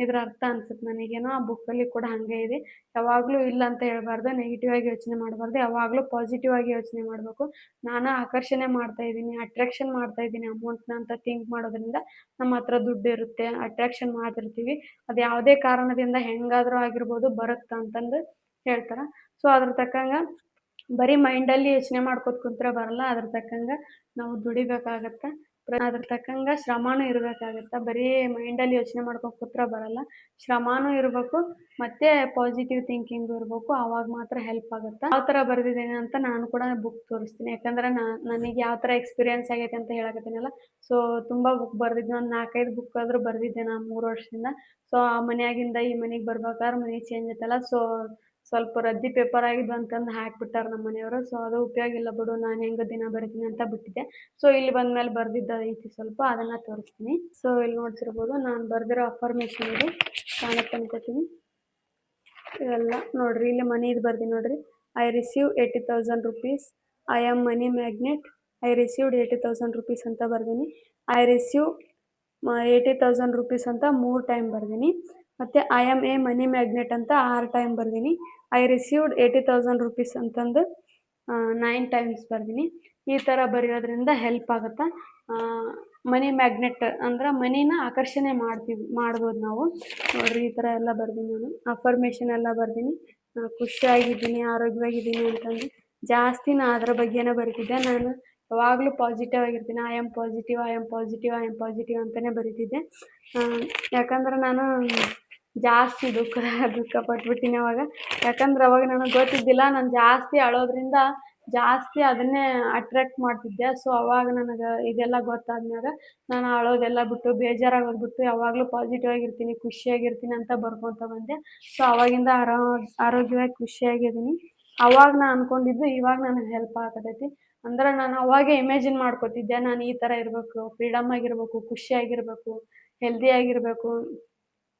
ಇದ್ರ ಅರ್ಥ ಅನ್ಸುತ್ತೆ ನನಗೇನೋ. ಆ ಬುಕ್ಕಲ್ಲಿ ಕೂಡ ಹಾಗೆ ಇದೆ. ಯಾವಾಗಲೂ ಇಲ್ಲ ಅಂತ ಹೇಳ್ಬಾರ್ದು, ನೆಗೆಟಿವ್ ಆಗಿ ಯೋಚನೆ ಮಾಡಬಾರ್ದು, ಯಾವಾಗಲೂ ಪಾಸಿಟಿವ್ ಆಗಿ ಯೋಚನೆ ಮಾಡಬೇಕು. ನಾನು ಆಕರ್ಷಣೆ ಮಾಡ್ತಾಯಿದ್ದೀನಿ, ಅಟ್ರಾಕ್ಷನ್ ಮಾಡ್ತಾಯಿದ್ದೀನಿ ಅಮೌಂಟ್ನ ಅಂತ ಥಿಂಕ್ ಮಾಡೋದ್ರಿಂದ ನಮ್ಮ ಹತ್ರ ದುಡ್ಡು ಇರುತ್ತೆ, ಅಟ್ರಾಕ್ಷನ್ ಮಾಡ್ತಿರ್ತೀವಿ. ಅದು ಯಾವುದೇ ಕಾರಣದಿಂದ ಹೆಂಗಾದರೂ ಆಗಿರ್ಬೋದು ಬರುತ್ತೆ ಅಂತಂದು ಹೇಳ್ತಾರೆ. ಸೊ ಅದ್ರ ತಕ್ಕಂಗೆ ಬರೀ ಮೈಂಡಲ್ಲಿ ಯೋಚನೆ ಮಾಡ್ಕೊತ ಕುಂತ್ರೆ ಬರಲ್ಲ. ಅದ್ರ ತಕ್ಕಂಗೆ ನಾವು ದುಡಿಬೇಕಾಗತ್ತೆ. ಅದ್ರ ತಕ್ಕಂಗೆ ಶ್ರಮನೂ ಇರಬೇಕಾಗತ್ತೆ. ಬರೀ ಮೈಂಡಲ್ಲಿ ಯೋಚನೆ ಮಾಡ್ಕೊಂಡು ಕೂತ್ರೆ ಬರಲ್ಲ. ಶ್ರಮನೂ ಇರಬೇಕು ಮತ್ತು ಪಾಸಿಟಿವ್ ಥಿಂಕಿಂಗು ಇರಬೇಕು. ಆವಾಗ ಮಾತ್ರ ಹೆಲ್ಪ್ ಆಗುತ್ತೆ. ಯಾವ ಥರ ಬರೆದಿದ್ದೀನಿ ಅಂತ ನಾನು ಕೂಡ ಬುಕ್ ತೋರಿಸ್ತೀನಿ. ಯಾಕಂದ್ರೆ ನನಗೆ ಯಾವ ಥರ ಎಕ್ಸ್ಪೀರಿಯೆನ್ಸ್ ಆಗೈತೆ ಅಂತ ಹೇಳಕತ್ತೀನಲ್ಲ. ಸೊ ತುಂಬ ಬುಕ್ ಬರೆದಿದ್ದೆ. ಒಂದು 4-5 ಬುಕ್ ಆದರೂ ಬರೆದಿದ್ದೆ ನಾನು 3 ವರ್ಷದಿಂದ. ಸೊ ಆ ಮನೆಯಾಗಿಂದ ಈ ಮನೆಗೆ ಬರ್ಬೇಕಾದ್ರೆ ಮನೆ ಚೇಂಜ್ ಆಯ್ತಲ್ಲ. ಸೊ ಸ್ವಲ್ಪ ರದ್ದಿ ಪೇಪರ್ ಆಗಿದ್ದು ಅಂತಂದು ಹಾಕ್ಬಿಟ್ಟಾರೆ ನಮ್ಮ ಮನೆಯವರು. ಸೊ ಅದು ಉಪಯೋಗ ಇಲ್ಲ ಬಿಡು, ನಾನು ಹೆಂಗೆ ದಿನ ಬರಿತೀನಿ ಅಂತ ಬಿಟ್ಟಿದ್ದೆ. ಸೊ ಇಲ್ಲಿ ಬಂದಮೇಲೆ ಬರೆದಿದ್ದು ಐತಿ ಸ್ವಲ್ಪ, ಅದನ್ನು ತೋರಿಸ್ತೀನಿ. ಸೊ ಇಲ್ಲಿ ನೋಡ್ತಿರ್ಬೋದು, ನಾನು ಬರೆದಿರೋ ಅಫರ್ಮೇಷನ್ ಇದು ಕಾಣುತ್ತೆ ಅನ್ಕೋತೀನಿ. ಇವೆಲ್ಲ ನೋಡಿರಿ, ಇಲ್ಲಿ ಮನಿದು ಬರ್ದಿ ನೋಡಿರಿ. I receive ₹80,000. I am money magnet. I received ₹80,000 ಅಂತ ಬರ್ದೀನಿ. ಐ ರಿಸೀವ್ ₹80,000 ಅಂತ 3 ಟೈಮ್ ಬರ್ದೀನಿ. ಮತ್ತು I am A money magnet ಅಂತ 6 ಟೈಮ್ ಬರ್ದೀನಿ. ಐ ರಿಸೀವ್ಡ್ ₹80,000 ಅಂತಂದು 9 ಟೈಮ್ಸ್ ಬರ್ದೀನಿ. ಈ ಥರ ಬರೆಯೋದ್ರಿಂದ ಹೆಲ್ಪ್ ಆಗುತ್ತೆ. ಮನಿ ಮ್ಯಾಗ್ನೆಟ್ ಅಂದ್ರೆ ಮನಿನ ಆಕರ್ಷಣೆ ಮಾಡ್ಬೋದು ನಾವು. ನೋಡಿರಿ, ಈ ಥರ ಎಲ್ಲ ಬರ್ದೀನಿ ನಾನು. ಅಫರ್ಮೇಷನ್ ಎಲ್ಲ ಬರ್ದೀನಿ. ಖುಷಿಯಾಗಿದ್ದೀನಿ, ಆರೋಗ್ಯವಾಗಿದ್ದೀನಿ ಅಂತಂದು ಜಾಸ್ತಿ ನಾನು ಅದ್ರ ಬಗ್ಗೆನೇ ಬರೀತಿದ್ದೆ. ನಾನು ಯಾವಾಗಲೂ ಪಾಸಿಟಿವ್ ಆಗಿರ್ತೀನಿ. ಐ ಆಮ್ ಪಾಸಿಟಿವ್ ಅಂತಲೇ ಬರೀತಿದ್ದೆ. ಯಾಕಂದ್ರೆ ನಾನು ಜಾಸ್ತಿ ದುಃಖ ಪಟ್ಬಿಟ್ಟಿನಿ ಅವಾಗ. ಯಾಕಂದ್ರೆ ಅವಾಗ ನನಗೆ ಗೊತ್ತಿದ್ದಿಲ್ಲ. ನಾನು ಜಾಸ್ತಿ ಅಳೋದ್ರಿಂದ ಜಾಸ್ತಿ ಅದನ್ನೇ ಅಟ್ರಾಕ್ಟ್ ಮಾಡ್ತಿದ್ದೆ. ಸೊ ಅವಾಗ ನನಗೆ ಇದೆಲ್ಲ ಗೊತ್ತಾದ್ಮ್ಯಾಗ ನಾನು ಅಳೋದೆಲ್ಲ ಬಿಟ್ಟು, ಬೇಜಾರಾಗೋದ್ಬಿಟ್ಟು ಯಾವಾಗಲೂ ಪಾಸಿಟಿವ್ ಆಗಿರ್ತೀನಿ, ಖುಷಿಯಾಗಿರ್ತೀನಿ ಅಂತ ಬರ್ಕೊತ ಬಂದೆ. ಸೊ ಅವಾಗಿಂದ ಆರೋಗ್ಯವಾಗಿ ಖುಷಿಯಾಗಿದ್ದೀನಿ. ಅವಾಗ ನಾನು ಅಂದ್ಕೊಂಡಿದ್ದು ಇವಾಗ ನನಗೆ ಹೆಲ್ಪ್ ಆಗತೈತಿ. ಅಂದ್ರೆ ನಾನು ಅವಾಗೇ ಇಮ್ಯಾಜಿನ್ ಮಾಡ್ಕೊತಿದ್ದೆ, ನಾನು ಈ ಥರ ಇರಬೇಕು, ಫ್ರೀಡಮ್ ಆಗಿರಬೇಕು, ಖುಷಿಯಾಗಿರಬೇಕು, ಹೆಲ್ದಿಯಾಗಿರಬೇಕು,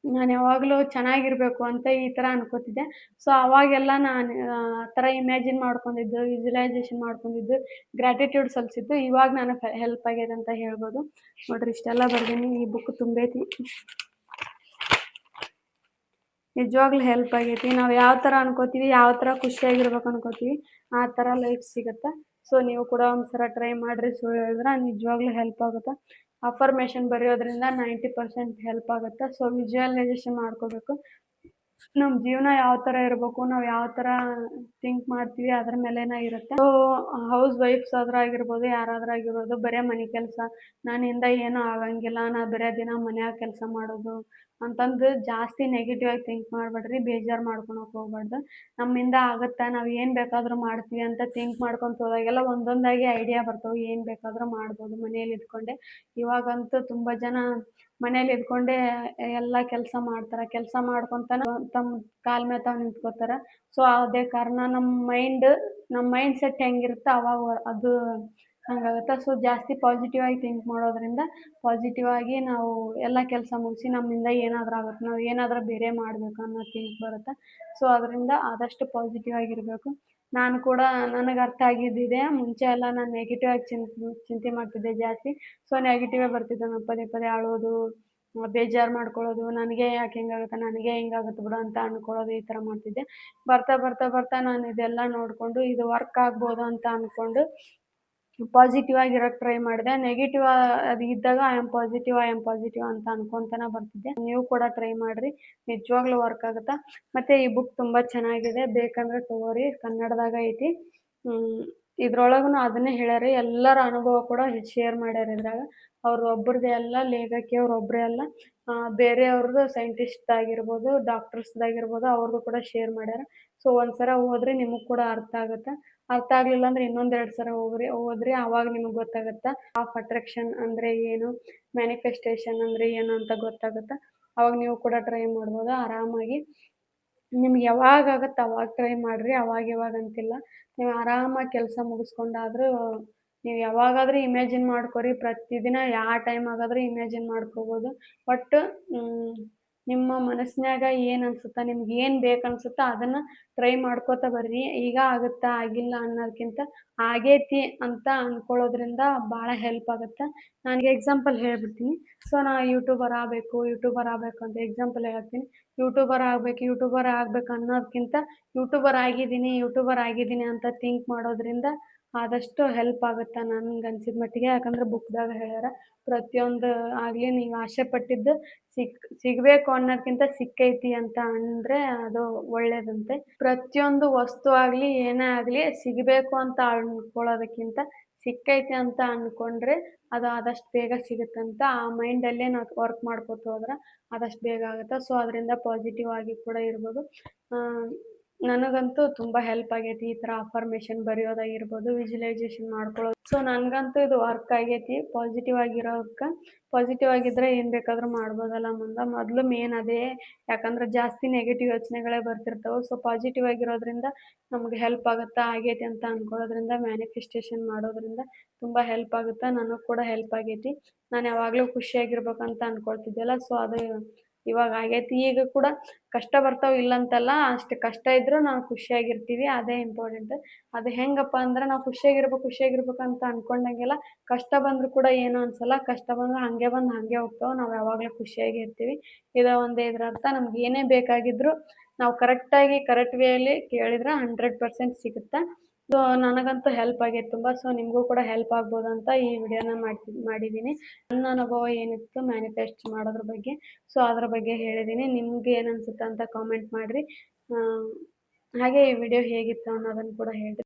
ನಾನು ಯಾವಾಗಲೂ ಚೆನ್ನಾಗಿರಬೇಕು ಅಂತ ಈ ಥರ ಅನ್ಕೋತಿದ್ದೆ. ಸೊ ಅವಾಗೆಲ್ಲ ನಾನು ಆ ಥರ ಇಮ್ಯಾಜಿನ್ ಮಾಡ್ಕೊಂಡಿದ್ದು, ವಿಜುವಲೈಸೇಷನ್ ಮಾಡ್ಕೊಂಡಿದ್ದು, ಗ್ರ್ಯಾಟಿಟ್ಯೂಡ್ ಸಲ್ಲಿಸಿದ್ದು ಇವಾಗ ನನಗೆ ಹೆಲ್ಪ್ ಆಗ್ಯದ ಅಂತ ಹೇಳ್ಬೋದು. ನೋಡಿರಿ, ಇಷ್ಟೆಲ್ಲ ಬರ್ದೀನಿ. ಈ ಬುಕ್ ತುಂಬೈತಿ, ನಿಜವಾಗ್ಲೂ ಹೆಲ್ಪ್ ಆಗೈತಿ. ನಾವು ಯಾವ ಥರ ಅನ್ಕೋತೀವಿ, ಯಾವ ಥರ ಖುಷಿಯಾಗಿರ್ಬೇಕು ಅನ್ಕೋತೀವಿ, ಆ ಥರ ಲೈಫ್ ಸಿಗುತ್ತೆ. ಸೊ ನೀವು ಕೂಡ ಒಂದ್ಸಲ ಟ್ರೈ ಮಾಡಿರಿ. ಸುಳ್ಳು ಹೇಳಿದ್ರೆ ನಿಜವಾಗ್ಲೂ ಹೆಲ್ಪ್ ಆಗುತ್ತೆ. ಅಫರ್ಮೇಷನ್ ಬರೆಯೋದ್ರಿಂದ 90% ಹೆಲ್ಪ್ ಆಗುತ್ತೆ. ಸೊ ವಿಜುವಲೈಸೇಷನ್ ಮಾಡ್ಕೋಬೇಕು. ನಮ್ಮ ಜೀವನ ಯಾವ ಥರ ಇರಬೇಕು, ನಾವು ಯಾವ ಥರ ಥಿಂಕ್ ಮಾಡ್ತೀವಿ ಅದ್ರ ಮೇಲೆನೇ ಇರುತ್ತೆ. ಸೊ ಹೌಸ್ ವೈಫ್ಸ್ ಆಗಿರ್ಬೋದು, ಯಾರಾದ್ರೂ ಆಗಿರ್ಬೋದು, ಬರೀ ಮನೆ ಕೆಲಸ, ನನ್ನಿಂದ ಏನೂ ಆಗಂಗಿಲ್ಲ, ನಾನು ಬರೀ ದಿನ ಮನ್ಯಾಗ ಕೆಲಸ ಮಾಡೋದು ಅಂತಂದು ಜಾಸ್ತಿ ನೆಗೆಟಿವ್ ಆಗಿ ಥಿಂಕ್ ಮಾಡಬೇಡ್ರಿ. ಬೇಜಾರು ಮಾಡ್ಕೊಳಕ್ಕೆ ಹೋಗ್ಬಾರ್ದು. ನಮ್ಮಿಂದ ಆಗುತ್ತೆ, ನಾವು ಏನು ಬೇಕಾದರೂ ಮಾಡ್ತೀವಿ ಅಂತ ಥಿಂಕ್ ಮಾಡ್ಕೊತ ಹೋದಾಗೆಲ್ಲ ಒಂದೊಂದಾಗಿ ಐಡಿಯಾ ಬರ್ತವೆ. ಏನು ಬೇಕಾದರೂ ಮಾಡ್ಬೋದು ಮನೇಲಿ ಇದ್ಕೊಂಡೆ. ಇವಾಗಂತೂ ತುಂಬ ಜನ ಮನೇಲಿ ಇದ್ಕೊಂಡೇ ಎಲ್ಲ ಕೆಲಸ ಮಾಡ್ತಾರೆ. ಕೆಲಸ ಮಾಡ್ಕೊತಾನೆ ತಮ್ಮ ಕಾಲ ಮೇಲೆ ತಾವು ನಿಂತ್ಕೋತಾರೆ. ಸೊ ಅದೇ ಕಾರಣ ನಮ್ಮ ಮೈಂಡ್ ಸೆಟ್ ಹೆಂಗಿರುತ್ತೆ ಅವಾಗ ಅದು ಹಂಗಾಗುತ್ತೆ. ಸೊ ಜಾಸ್ತಿ ಪಾಸಿಟಿವ್ ಆಗಿ ಥಿಂಕ್ ಮಾಡೋದ್ರಿಂದ ಪಾಸಿಟಿವ್ ಆಗಿ ನಾವು ಎಲ್ಲ ಕೆಲಸ ಮುಗಿಸಿ ನಮ್ಮಿಂದ ಏನಾದರೂ ಆಗುತ್ತೆ, ನಾವು ಏನಾದರೂ ಬೇರೆ ಮಾಡಬೇಕು ಅನ್ನೋ ಥಿಂಕ್ ಬರುತ್ತೆ. ಸೊ ಅದರಿಂದ ಆದಷ್ಟು ಪಾಸಿಟಿವ್ ಆಗಿರಬೇಕು. ನಾನು ಕೂಡ ನನಗೆ ಅರ್ಥ ಆಗಿದ್ದಿದೆ. ಮುಂಚೆ ಎಲ್ಲ ನಾನು ನೆಗೆಟಿವ್ ಆಗಿ ಚಿಂತೆ ಮಾಡ್ತಿದ್ದೆ ಜಾಸ್ತಿ. ಸೊ ನೆಗೆಟಿವೇ ಬರ್ತಿತ್ತು. ನಾನು ಪದೇ ಪದೇ ಅಳೋದು, ಬೇಜಾರು ಮಾಡ್ಕೊಳ್ಳೋದು, ನನಗೆ ಯಾಕೆ ಹಿಂಗಾಗುತ್ತೆ, ನನಗೆ ಹಿಂಗಾಗುತ್ತೆ ಬಿಡು ಅಂತ ಅಂದ್ಕೊಳ್ಳೋದು, ಈ ಥರ ಮಾಡ್ತಿದ್ದೆ. ಬರ್ತಾ ಬರ್ತಾ ಬರ್ತಾ ನಾನು ಇದೆಲ್ಲ ನೋಡಿಕೊಂಡು ಇದು ವರ್ಕ್ ಆಗ್ಬೋದು ಅಂತ ಅಂದ್ಕೊಂಡು ಪಾಸಿಟಿವ್ ಆಗಿರೋಕ್ಕೆ ಟ್ರೈ ಮಾಡಿದೆ. ನೆಗೆಟಿವ್ ಅದು ಇದ್ದಾಗ ಐ ಆಮ್ ಪಾಸಿಟಿವ್ ಅಂತ ಅನ್ಕೊಂತಾನೆ ಬರ್ತಿದ್ದೆ. ನೀವು ಕೂಡ ಟ್ರೈ ಮಾಡಿರಿ, ನಿಜವಾಗ್ಲೂ ವರ್ಕ್ ಆಗುತ್ತೆ. ಮತ್ತು ಈ ಬುಕ್ ತುಂಬ ಚೆನ್ನಾಗಿದೆ, ಬೇಕಂದ್ರೆ ತೊಗೊರಿ, ಕನ್ನಡದಾಗ ಐತಿ. ಇದ್ರೊಳಗೂ ಅದನ್ನೇ ಹೇಳ್ಯಾರ, ಎಲ್ಲರ ಅನುಭವ ಕೂಡ ಶೇರ್ ಮಾಡ್ಯಾರ ಇದ್ರಾಗ. ಅವ್ರು ಒಬ್ರದ್ದೇ ಅಲ್ಲ, ಲೇಖಕಿ ಅವ್ರು ಒಬ್ಬರೇ ಅಲ್ಲ, ಬೇರೆಯವ್ರದ್ದು ಸೈಂಟಿಸ್ಟ್ದಾಗಿರ್ಬೋದು, ಡಾಕ್ಟರ್ಸ್ದಾಗಿರ್ಬೋದು, ಅವ್ರದ್ದು ಕೂಡ ಶೇರ್ ಮಾಡ್ಯಾರ. ಸೊ ಒಂದ್ಸಲ ಓದ್ರಿ, ನಿಮಗೆ ಕೂಡ ಅರ್ಥ ಆಗುತ್ತೆ. ಅರ್ಥ ಆಗಲಿಲ್ಲ ಅಂದ್ರೆ ಇನ್ನೊಂದೆರಡು ಸಲ ಓದ್ರಿ, ಆವಾಗ ನಿಮಗೆ ಗೊತ್ತಾಗುತ್ತೆ ಆಫ್ ಅಟ್ರಾಕ್ಷನ್ ಅಂದರೆ ಏನು, ಮ್ಯಾನಿಫೆಸ್ಟೇಷನ್ ಅಂದರೆ ಏನು ಅಂತ ಗೊತ್ತಾಗುತ್ತೆ. ಅವಾಗ ನೀವು ಕೂಡ ಟ್ರೈ ಮಾಡ್ಬೋದು ಆರಾಮಾಗಿ. ನಿಮ್ಗೆ ಯಾವಾಗ ಆಗುತ್ತೆ ಅವಾಗ ಟ್ರೈ ಮಾಡಿರಿ, ಅವಾಗ ಅಂತಿಲ್ಲ. ನೀವು ಆರಾಮಾಗಿ ಕೆಲಸ ಮುಗಿಸ್ಕೊಂಡಾದರೂ ನೀವು ಯಾವಾಗಾದರೂ ಇಮ್ಯಾಜಿನ್ ಮಾಡ್ಕೊರಿ. ಪ್ರತಿದಿನ ಯಾವ ಟೈಮ್ ಆಗಾದರೂ ಇಮ್ಯಾಜಿನ್ ಮಾಡ್ಕೋಬೋದು. ಒಟ್ಟು ನಿಮ್ಮ ಮನಸ್ಸಿನಾಗ ಏನು ಅನ್ಸುತ್ತೆ, ನಿಮ್ಗೆ ಏನು ಬೇಕು ಅನ್ಸುತ್ತೋ ಅದನ್ನು ಟ್ರೈ ಮಾಡ್ಕೋತಾ ಬರ್ರಿ. ಈಗ ಆಗುತ್ತಾ ಆಗಿಲ್ಲ ಅನ್ನೋದಕ್ಕಿಂತ ಆಗೈತಿ ಅಂತ ಅಂದ್ಕೊಳ್ಳೋದ್ರಿಂದ ಭಾಳ ಹೆಲ್ಪ್ ಆಗುತ್ತೆ. ನನಗೆ ಎಕ್ಸಾಂಪಲ್ ಹೇಳ್ಬಿಡ್ತೀನಿ. ಸೊ ನಾ ಯೂಟ್ಯೂಬರ್ ಆಗಬೇಕು ಅಂತ ಎಕ್ಸಾಂಪಲ್ ಹೇಳ್ತೀನಿ. ಯೂಟ್ಯೂಬರ್ ಆಗಬೇಕು ಅನ್ನೋದಕ್ಕಿಂತ ಯೂಟ್ಯೂಬರ್ ಆಗಿದ್ದೀನಿ ಅಂತ ಥಿಂಕ್ ಮಾಡೋದ್ರಿಂದ ಆದಷ್ಟು ಹೆಲ್ಪ್ ಆಗುತ್ತೆ ನನ್ಗೆ ಅನ್ಸಿದ ಮಟ್ಟಿಗೆ. ಯಾಕಂದ್ರೆ ಬುಕ್ದಾಗ ಹೇಳ್ಯಾರ, ಪ್ರತಿಯೊಂದು ಆಗಲಿ ನೀವು ಆಸೆ ಪಟ್ಟಿದ್ದು ಸಿಗಬೇಕು ಅನ್ನೋದಕ್ಕಿಂತ ಸಿಕ್ಕೈತಿ ಅಂತ ಅಂದರೆ ಅದು ಒಳ್ಳೇದಂತೆ. ಪ್ರತಿಯೊಂದು ವಸ್ತು ಆಗಲಿ ಏನೇ ಆಗಲಿ ಸಿಗಬೇಕು ಅಂತ ಅಂದ್ಕೊಳ್ಳೋದಕ್ಕಿಂತ ಸಿಕ್ಕೈತಿ ಅಂತ ಅಂದ್ಕೊಂಡ್ರೆ ಅದು ಆದಷ್ಟು ಬೇಗ ಸಿಗುತ್ತಂತ. ಆ ಮೈಂಡಲ್ಲೇ ನಾವು ವರ್ಕ್ ಮಾಡ್ಕೋತ ಹೋದ್ರೆ ಆದಷ್ಟು ಬೇಗ ಆಗುತ್ತೆ. ಸೊ ಅದರಿಂದ ಪಾಸಿಟಿವ್ ಆಗಿ ಕೂಡ ಇರ್ಬೋದು. ನನಗಂತೂ ತುಂಬ ಹೆಲ್ಪ್ ಆಗೈತಿ ಈ ಥರ ಅಫರ್ಮೇಷನ್ ಬರೆಯೋದಾಗಿರ್ಬೋದು, ವಿಜುವಲೈಸೇಷನ್ ಮಾಡ್ಕೊಳ್ಳೋದು. ಸೊ ನನಗಂತೂ ಇದು ವರ್ಕ್ ಆಗೈತಿ. ಪಾಸಿಟಿವ್ ಆಗಿದ್ದರೆ ಏನು ಬೇಕಾದರೂ ಮಾಡ್ಬೋದಲ್ಲ ಮೊದಲು ಮೇನ್ ಅದೇ. ಯಾಕಂದ್ರೆ ಜಾಸ್ತಿ ನೆಗೆಟಿವ್ ಯೋಚನೆಗಳೇ ಬರ್ತಿರ್ತಾವೆ. ಸೊ ಪಾಸಿಟಿವ್ ಆಗಿರೋದ್ರಿಂದ ನಮ್ಗೆ ಹೆಲ್ಪ್ ಆಗುತ್ತೆ. ಆಗೈತಿ ಅಂತ ಅಂದ್ಕೊಳ್ಳೋದ್ರಿಂದ, ಮ್ಯಾನಿಫೆಸ್ಟೇಷನ್ ಮಾಡೋದ್ರಿಂದ ತುಂಬ ಹೆಲ್ಪ್ ಆಗುತ್ತೆ. ನನಗೆ ಕೂಡ ಹೆಲ್ಪ್ ಆಗೈತಿ. ನಾನು ಯಾವಾಗಲೂ ಖುಷಿಯಾಗಿರ್ಬೇಕಂತ ಅಂದ್ಕೊಳ್ತಿದ್ದೆಲ್ಲ, ಸೊ ಅದು ಇವಾಗ ಆಗೈತಿ. ಈಗ ಕೂಡ ಕಷ್ಟ ಬರ್ತಾವೆ ಇಲ್ಲಂತಲ್ಲ, ಅಷ್ಟು ಕಷ್ಟ ಇದ್ದರೂ ನಾವು ಖುಷಿಯಾಗಿರ್ತೀವಿ, ಅದೇ ಇಂಪಾರ್ಟೆಂಟ್. ಅದು ಹೆಂಗಪ್ಪ ಅಂದ್ರೆ ನಾವು ಖುಷಿಯಾಗಿರ್ಬೇಕು ಅಂತ ಅಂದ್ಕೊಂಡಂಗೆಲ್ಲ ಕಷ್ಟ ಬಂದರೂ ಕೂಡ ಏನೂ ಅನಿಸಲ್ಲ. ಕಷ್ಟ ಬಂದ್ರೆ ಹಾಗೆ ಹೋಗ್ತಾವೆ. ನಾವು ಯಾವಾಗಲೂ ಖುಷಿಯಾಗಿ ಇರ್ತೀವಿ. ಇದರ ಅರ್ಥ. ನಮ್ಗೆ ಏನೇ ಬೇಕಾಗಿದ್ದರೂ ನಾವು ಕರೆಕ್ಟ್ ವೇಯಲ್ಲಿ ಕೇಳಿದ್ರೆ 100% ಸಿಗುತ್ತೆ. ಸೊ ನನಗಂತೂ ಹೆಲ್ಪ್ ಆಗೈತೆ ತುಂಬ. ಸೊ ನಿಮಗೂ ಕೂಡ ಹೆಲ್ಪ್ ಆಗ್ಬೋದು ಅಂತ ಈ ವಿಡಿಯೋನ ಮಾಡಿದ್ದೀನಿ. ನನ್ನ ಅನುಭವ ಏನಿತ್ತು ಮ್ಯಾನಿಫೆಸ್ಟ್ ಮಾಡೋದ್ರ ಬಗ್ಗೆ, ಸೊ ಅದ್ರ ಬಗ್ಗೆ ಹೇಳಿದ್ದೀನಿ. ನಿಮ್ಗೆ ಏನು ಅನಿಸುತ್ತೆ ಅಂತ ಕಾಮೆಂಟ್ ಮಾಡಿರಿ. ಹಾಗೆ ಈ ವಿಡಿಯೋ ಹೇಗಿತ್ತು ಅನ್ನೋದನ್ನು ಕೂಡ ಹೇಳ್ರಿ.